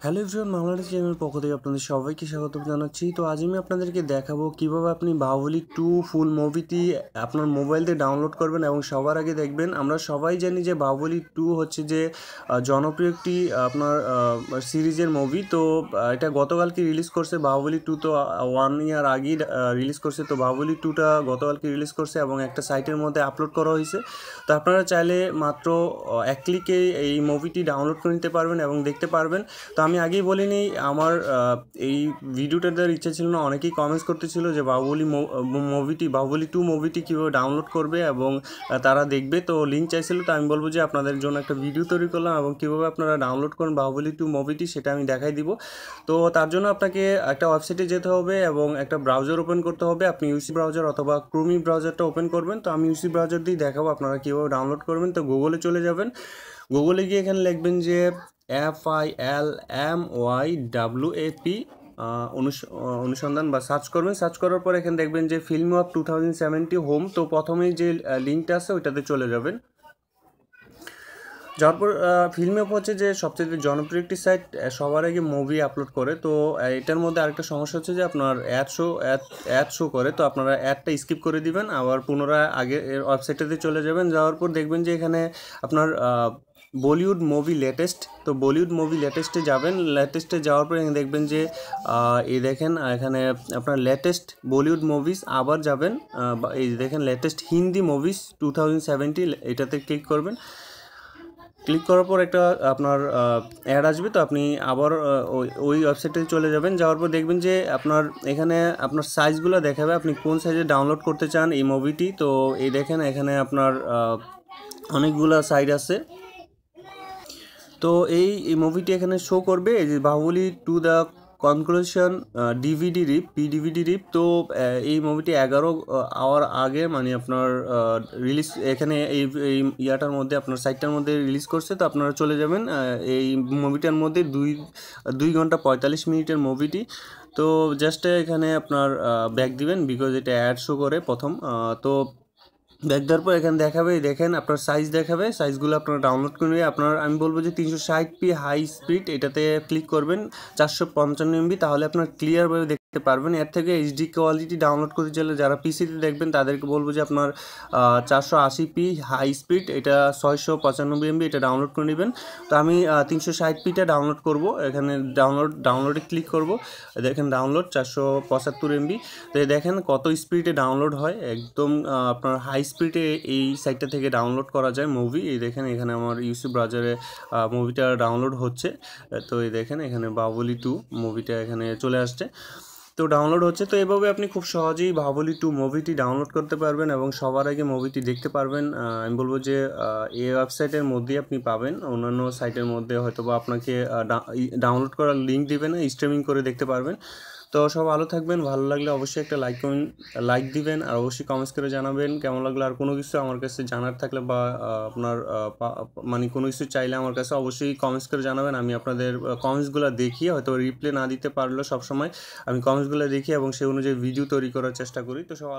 Hello everyone, Bangladesh চ্যানেলের পক্ষ থেকে আপনাদের সবাইকে স্বাগত জানাচ্ছি। তো আজ আমি আপনাদেরকে দেখাবো কিভাবে আপনি বাহুবলী 2 ফুল মুভিটি আপনার মোবাইল দিয়ে ডাউনলোড করবেন এবং সবার আগে দেখবেন। আমরা সবাই জানি যে বাহুবলী 2 হচ্ছে যে জনপ্রিয় একটি আপনার সিরিজের মুভি। তো এটা গতকালকে রিলিজ করছে। বাহুবলী 2 তো 1 ইয়ার আগেই রিলিজ করছে। তো বাহুবলী 2টা গতকালকে রিলিজ করছে এবং একটা সাইটের মধ্যে আপলোড করা হয়েছে। তো আপনারা চাইলে মাত্র এক ক্লিকে এই মুভিটি ডাউনলোড করে নিতে পারবেন এবং দেখতে পারবেন। তো আমি আগেই বলিনি, আমার এই ভিডিওটা দেওয়ার ইচ্ছা ছিল না। অনেকেই কমেন্টস করতেছিল যে বাহুবলী 2 মুভিটি কীভাবে ডাউনলোড করবে এবং তারা দেখবে, তো লিঙ্ক চাইছিল। তো আমি বলবো যে আপনাদের জন্য একটা ভিডিও তৈরি করলাম এবং কীভাবে আপনারা ডাউনলোড করেন বাহুবলী 2 মুভিটি সেটা আমি দেখাই দিব। তো তার জন্য আপনাকে একটা ওয়েবসাইটে যেতে হবে এবং একটা ব্রাউজার ওপেন করতে হবে। আপনি ইউসি ব্রাউজার অথবা ক্রোমি ব্রাউজারটা ওপেন করবেন। তো আমি ইউসি ব্রাউজার দিয়ে দেখাবো আপনারা কীভাবে ডাউনলোড করবেন। তো গুগলে চলে যাবেন। গুগলে গিয়ে এখানে লিখবেন যে FILMYWAP অনুসন্ধান বা সার্চ করবেন। সার্চ করার পর এখানে দেখবেন যে ফিল্ম অফ 2070 হোম। তো প্রথমেই যে লিঙ্কটা আছে ওইটাতে চলে যাবেন। যাওয়ার পর ফিল্ম অফ হচ্ছে যে সবচেয়ে জনপ্রিয় একটি সাইট, সবার আগে মুভি আপলোড করে। তো এটার মধ্যে আরেকটা সমস্যা হচ্ছে যে আপনার অ্যাড শো করে। তো আপনারা অ্যাডটা স্কিপ করে দিবেন, আবার পুনরায় আগে ওয়েবসাইটটাতে চলে যাবেন। যাওয়ার পর দেখবেন যে এখানে আপনার বলিউড মুভি লেটেস্ট। তো বলিউড মুভি লেটেস্টে যাবেন। লেটেস্টে যাওয়ার পর দেখবেন যে এই দেখেন এখানে আপনার লেটেস্ট বলিউড মুভিস, আবার যাবেন এই দেখেন লেটেস্ট হিন্দি মুভিস 2070, এটাতে ক্লিক করবেন। ক্লিক করার পর একটা আপনার অ্যাড আসবে। তো আপনি আবার ওই ওয়েবসাইটে চলে যাবেন। যাওয়ার পর দেখবেন যে আপনার এখানে আপনার সাইজগুলো দেখাবে, আপনি কোন সাইজে ডাউনলোড করতে চান এই মুভিটি। তো এই দেখেন এখানে আপনার অনেকগুলো সাইজ আছে। তো এই মুভিটি এখানে শো করবে এই যে বাহুবলী 2 দ্য কনক্লুশন ডিভিডি রিপ, পিডিভিডি রিপ। তো এই মুভিটি 11 আওয়ার আগে মানে আপনার রিলিজ এখানে এই ইয়াটার মধ্যে আপনার সাইটটার মধ্যে রিলিজ করছে। তো আপনারা চলে যাবেন। এই মুভিটার মধ্যে 2 ঘন্টা 45 মিনিটের মুভিটি। তো জাস্ট এখানে আপনার ব্যাক দিবেন, বিকজ এটা অ্যাড শো করে প্রথম। তো ব্যাক দেওয়ার পর এখানে দেখাবে, দেখেন আপনার সাইজ দেখাবে, সাইজগুলো আপনারা ডাউনলোড করে নিয়ে আপনার আমি বলবো যে 360p হাই স্পিড এটাতে ক্লিক করবেন, 455 MB, তাহলে আপনার ক্লিয়ারভাবে দেখতে পারবেন। এর থেকে এইচডি কোয়ালিটি ডাউনলোড করতে চাইলে যারা পিসিতে দেখবেন তাদেরকে বলবো যে আপনার 480p হাই স্পিড, এটা 695 MB, এটা ডাউনলোড করে নেবেন। তো আমি 360pটা ডাউনলোড করব। এখানে ডাউনলোডে ক্লিক করব। দেখেন ডাউনলোড 475 MB। তো দেখেন কত স্পিডে ডাউনলোড হয়, একদম আপনার হাই স্পিডে এই সাইটটা থেকে ডাউনলোড করা যায় মুভি। এই দেখেন এখানে আমার ইউসি ব্রাউজারে মুভিটা ডাউনলোড হচ্ছে। তো এই দেখেন এখানে বাহুবলী 2 মুভিটা এখানে চলে আসছে। তো ডাউনলোড হচ্ছে। তো এভাবে আপনি খুব সহজেই বাহুবলী 2 মুভিটি ডাউনলোড করতে পারবেন এবং সবার আগে মুভিটি দেখতে পারবেন। আমি বলবো যে এই ওয়েবসাইটের মধ্যেই আপনি পাবেন, অন্যান্য সাইটের মধ্যে হয়তো বা আপনাকে ডাউনলোড করার লিঙ্ক দিবে না, স্ট্রিমিং করে দেখতে পারবেন। তো সব ভালো থাকবেন। ভালো লাগলে অবশ্যই একটা লাইক দিবেন আর অবশ্যই কমেন্টস করে জানাবেন কেমন লাগলো। আর কোনো কিছু আমার কাছে জানার থাকলে বা আপনার মানে কোনো কিছু চাইলে আমার কাছে অবশ্যই কমেন্টস করে জানাবেন। আমি আপনাদের কমেন্টসগুলো দেখি, হয়তো রিপ্লাই না দিতে পারলেও সবসময় আমি কমেন্টসগুলো দেখি এবং সেই অনুযায়ী ভিডিও তৈরি করার চেষ্টা করি। তো সব